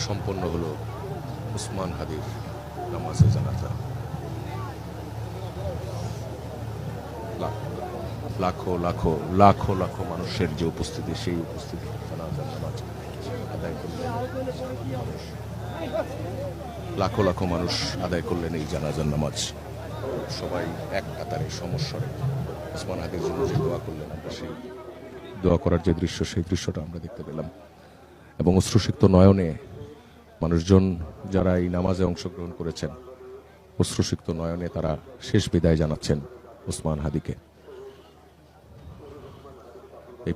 সম্পন্ন হলো উসমান হাদির নামাজে জানাজা। লাখো লাখো লাখো লাখো মানুষের যে উপস্থিতি, সেই উপস্থিতি জানাজার নামাজ আদায় করলেন। লাখো লাখো মানুষ আদায় করলেন এই জানাজার নামাজ। সবাই এক কাতারে সমস্বরে উসমান হাদির জন্য যে দোয়া করলেন, আমরা সেই দোয়া করার যে দৃশ্য, সেই দৃশ্যটা আমরা দেখতে পেলাম। এবং অশ্রুসিক্ত নয়নে মানুষজন যারা এই নামাজে অংশগ্রহণ করেছেন, অশ্রুসিক্ত নয়নে তারা শেষ বিদায় জানাচ্ছেন উসমান হাদিকে। এই